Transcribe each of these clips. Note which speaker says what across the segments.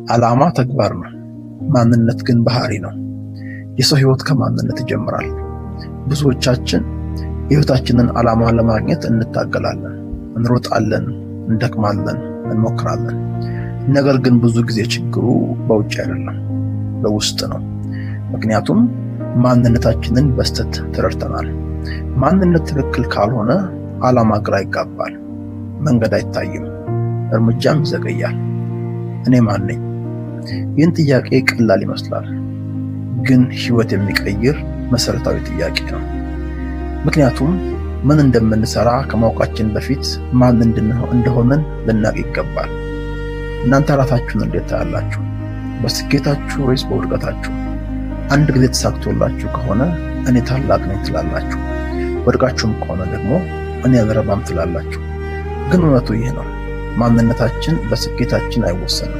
Speaker 1: ዓላማ ተግባር ነው፣ ማንነት ግን ባህሪ ነው። የሰው ህይወት ከማንነት ይጀምራል። ብዙዎቻችን የህይወታችንን ዓላማ ለማግኘት እንታገላለን፣ እንሮጣለን፣ እንደክማለን፣ እንሞክራለን። ነገር ግን ብዙ ጊዜ ችግሩ በውጭ አይደለም፣ በውስጥ ነው። ምክንያቱም ማንነታችንን በስተት ተረድተናል። ማንነት ትክክል ካልሆነ ዓላማ ግራ ይጋባል፣ መንገድ አይታይም፣ እርምጃም ይዘገያል። እኔ ማን ነኝ? ይህን ጥያቄ ቀላል ይመስላል፣ ግን ህይወት የሚቀይር መሰረታዊ ጥያቄ ነው። ምክንያቱም ምን እንደምንሰራ ከማወቃችን በፊት ማን እንደሆነን ልናውቅ ይገባል። እናንተ ራሳችሁን እንዴት ታያላችሁ? በስኬታችሁ ወይስ በውድቀታችሁ? አንድ ጊዜ ተሳክቶላችሁ ከሆነ እኔ ታላቅ ነኝ ትላላችሁ። ወድቃችሁም ከሆነ ደግሞ እኔ አልረባም ትላላችሁ። ግን እውነቱ ይህ ነው። ማንነታችን በስኬታችን አይወሰንም፣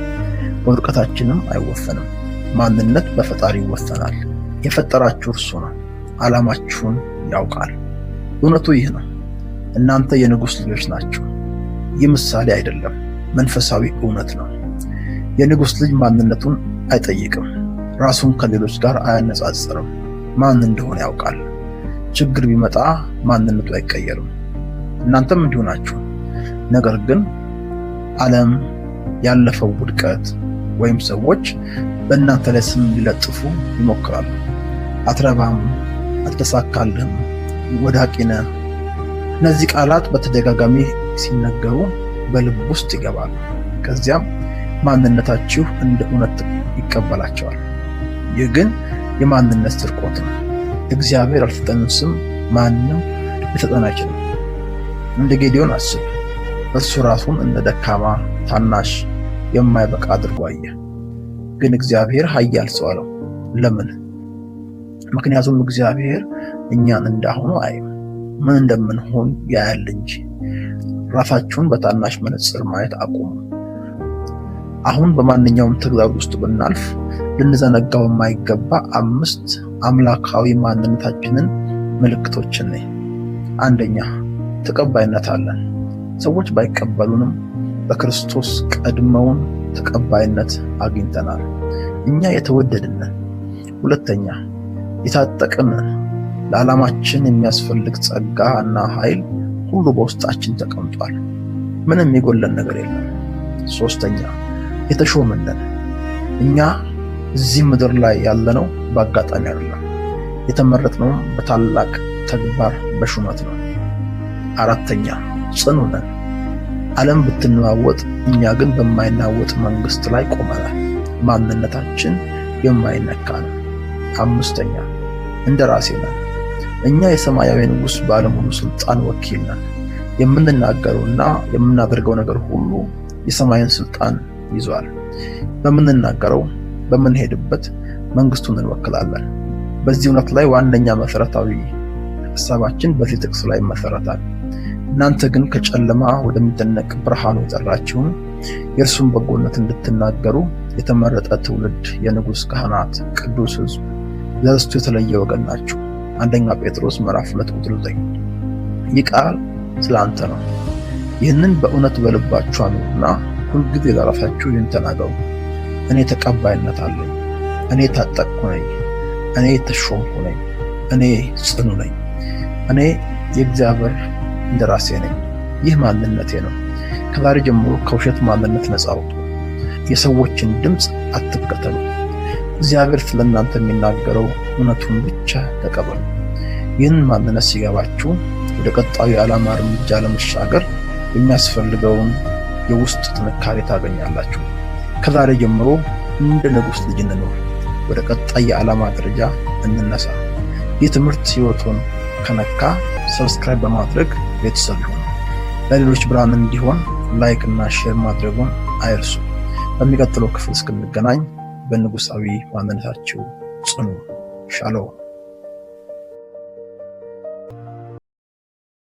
Speaker 1: በውድቀታችንም አይወሰንም። ማንነት በፈጣሪ ይወሰናል። የፈጠራችሁ እርሱ ነው። ዓላማችሁን ያውቃል። እውነቱ ይህ ነው። እናንተ የንጉሥ ልጆች ናችሁ። ይህ ምሳሌ አይደለም፣ መንፈሳዊ እውነት ነው። የንጉሥ ልጅ ማንነቱን አይጠይቅም፣ ራሱን ከሌሎች ጋር አያነጻጽርም። ማን እንደሆነ ያውቃል። ችግር ቢመጣ ማንነቱ አይቀየርም። እናንተም እንዲሁ ናችሁ። ነገር ግን ዓለም፣ ያለፈው ውድቀት ወይም ሰዎች በእናንተ ላይ ስም ሊለጥፉ ይሞክራሉ። አትረባም፣ አልተሳካልህም፣ ወዳቂ ነህ። እነዚህ ቃላት በተደጋጋሚ ሲነገሩ በልብ ውስጥ ይገባሉ። ከዚያም ማንነታችሁ እንደ እውነት ይቀበላቸዋል። ይህ ግን የማንነት ስርቆት ነው። እግዚአብሔር ያልሰጠንን ስም ማንም ሊሰጠን አይችልም። እንደ ጌዲዮን አስብ። እርሱ ራሱን እንደ ደካማ፣ ታናሽ፣ የማይበቃ አድርጎ አየ። ግን እግዚአብሔር ኃያል ሰው አለው። ለምን? ምክንያቱም እግዚአብሔር እኛን እንዳሁኑ አያይም፣ ምን እንደምንሆን ያያል እንጂ። ራሳችሁን በታናሽ መነጽር ማየት አቁሙ። አሁን በማንኛውም ተግዳሮት ውስጥ ብናልፍ ልንዘነጋው የማይገባ 5 አምላካዊ ማንነታችንን ምልክቶችን ነኝ። አንደኛ፣ ተቀባይነት አለን። ሰዎች ባይቀበሉንም በክርስቶስ ቀድመውን ተቀባይነት አግኝተናል። እኛ የተወደድን ነን። ሁለተኛ፣ የታጠቅን ነን። ለዓላማችን የሚያስፈልግ ጸጋ እና ኃይል ሁሉ በውስጣችን ተቀምጧል። ምንም የጎለን ነገር የለም። ሶስተኛ፣ የተሾምን ነን። እኛ እዚህ ምድር ላይ ያለነው በአጋጣሚ አይደለም። የተመረጥነው በታላቅ ተግባር በሹመት ነው። አራተኛ፣ ጽኑ ነን። ዓለም ብትነዋወጥ እኛ ግን በማይናወጥ መንግስት ላይ ቆመናል። ማንነታችን የማይነካ ነው። አምስተኛ፣ እንደራሴ ነን። እኛ የሰማያዊ ንጉሥ ባለሙሉ ስልጣን ወኪል ነን። የምንናገረውና የምናደርገው ነገር ሁሉ የሰማይን ስልጣን ይዟል። በምንናገረው፣ በምንሄድበት መንግስቱን እንወክላለን። በዚህ እውነት ላይ ዋነኛ መሰረታዊ ሐሳባችን በዚህ ጥቅስ ላይ መሰረታል። እናንተ ግን ከጨለማ ወደሚደነቅ ብርሃኑ የጠራችሁን የእርሱን በጎነት እንድትናገሩ የተመረጠ ትውልድ፣ የንጉሥ ካህናት፣ ቅዱስ ሕዝብ፣ ለርስቱ የተለየ ወገን ናችሁ። አንደኛ ጴጥሮስ ምዕራፍ 2:9። ይህ ቃል ስለ አንተ ነው። ይህንን በእውነት በልባችሁ አኑሩና ሁልጊዜ ለራሳችሁ ይህን ተናገሩ። እኔ ተቀባይነት አለኝ፣ እኔ ታጠቅኩ ነኝ፣ እኔ ተሾምኩ ነኝ፣ እኔ ጽኑ ነኝ፣ እኔ የእግዚአብሔር እንደራሴ ነኝ። ይህ ማንነቴ ነው። ከዛሬ ጀምሮ ከውሸት ማንነት ነፃ አውጡ። የሰዎችን ድምፅ አትከተሉ። እግዚአብሔር ስለእናንተ የሚናገረው እውነቱን ብቻ ተቀበሉ። ይህን ማንነት ሲገባችሁ ወደ ቀጣዩ የዓላማ እርምጃ ለመሻገር የሚያስፈልገውን የውስጥ ጥንካሬ ታገኛላችሁ። ከዛሬ ጀምሮ እንደ ንጉሥ ልጅ እንኖር። ወደ ቀጣይ የዓላማ ደረጃ እንነሳ። ይህ ትምህርት ሕይወቱን ከነካ ሰብስክራይብ በማድረግ ቤተሰብ ይሁኑ። ለሌሎች ብርሃን እንዲሆን ላይክ እና ሼር ማድረጉን አይርሱ። በሚቀጥለው ክፍል እስክንገናኝ በንጉሳዊ ማንነታችሁ ጽኑ። ሻሎም።